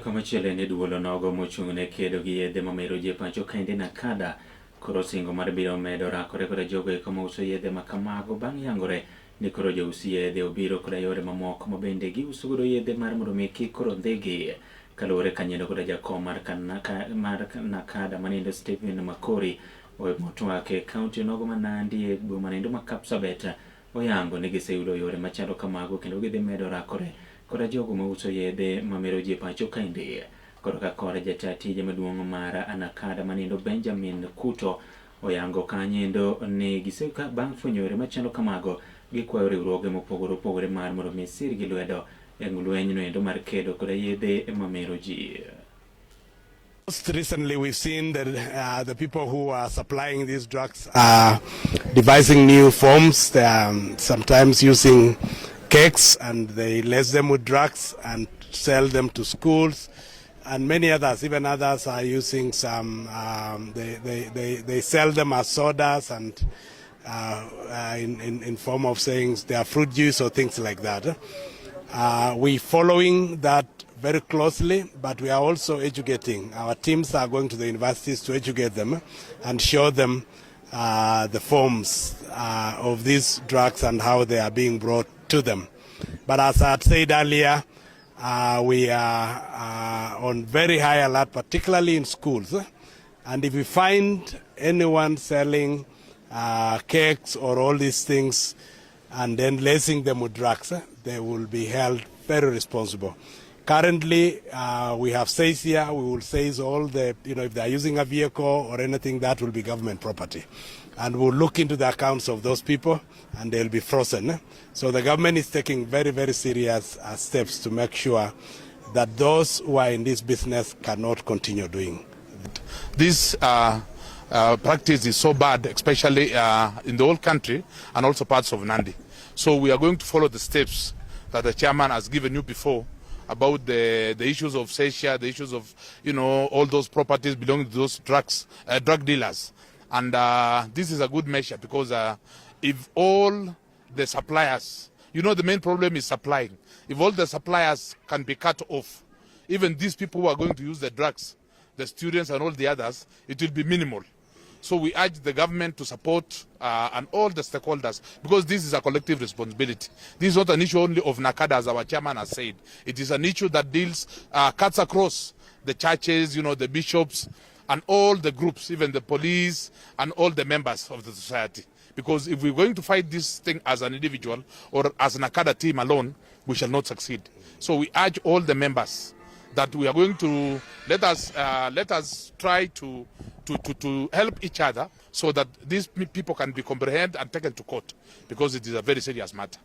Come chiele ne duolo nogo mochung'ne kedo gi yedhe Mameroji e pacho kaende Nakada koro singo mar biro medo rakore koda jogo eko mauso yedhe ma kamago bang' yangore ni koro jousi yedhe obiro koda yore mamoko ma bende giuso godo yedhe mar mondo mi kik koro ndege kaluwore kanyendo koda jakom mar Nakada manindo Stephen Makori motwake kaunti nogo ma Nandi e boma nindo ma Kapsabet oyango ni giseyudo yore machalo kamago kendo gidhi medo rakore koda jogo mauso yedhe Mameroji e pacho kaende koro ka kora jata tije maduong' mar Nakada manindo Benjamin Kuto oyango kanyendo ni giseka bang' fwenyo yore machalo kamago gikwayo riwruoge mopogore opogore mar mondo mi sirgi lwedo e lwenyno endo mar kedo koda yedhe Mameroji. Most recently, we've seen that the people who are supplying these drugs are devising new forms. They are sometimes using cakes and they lace them with drugs and sell them to schools. And many others, even others are using some, they sell them as sodas and in form of saying they are fruit juice or things like that. We're following that very closely, but we are also educating. Our teams are going to the universities to educate them and show them the forms of these drugs and how they are being brought to them. But as I had said earlier, we are on very high alert, particularly in schools. And if we find anyone selling cakes or all these things and then lacing them with drugs, they will be held very responsible. Currently, we have says here, we will seize all the, if they are using a vehicle or anything, that will be government property. And we'll look into the accounts of those people and they'll be frozen. So the government is taking very, very serious steps to make sure that those who are in this business cannot continue doing. This practice is so bad, especially in the whole country and also parts of Nandi. So we are going to follow the steps that the chairman has given you before about the issues of seizure, the issues of all those properties belonging to those drug dealers. And this is a good measure because if all the suppliers, the main problem is supplying. If all the suppliers can be cut off, even these people who are going to use the drugs, the students and all the others, it will be minimal. So we urge the government to support and all the stakeholders because this is a collective responsibility. This is not an issue only of Nakada, as our chairman has said. It is an issue that cuts across the churches, the bishops, and all the groups, even the police and all the members of the society. Because if we're going to fight this thing as an individual or as an Nakada team alone, we shall not succeed. So we urge all the members that we are going to let us try to help each other so that these people can be comprehended and taken to court because it is a very serious matter.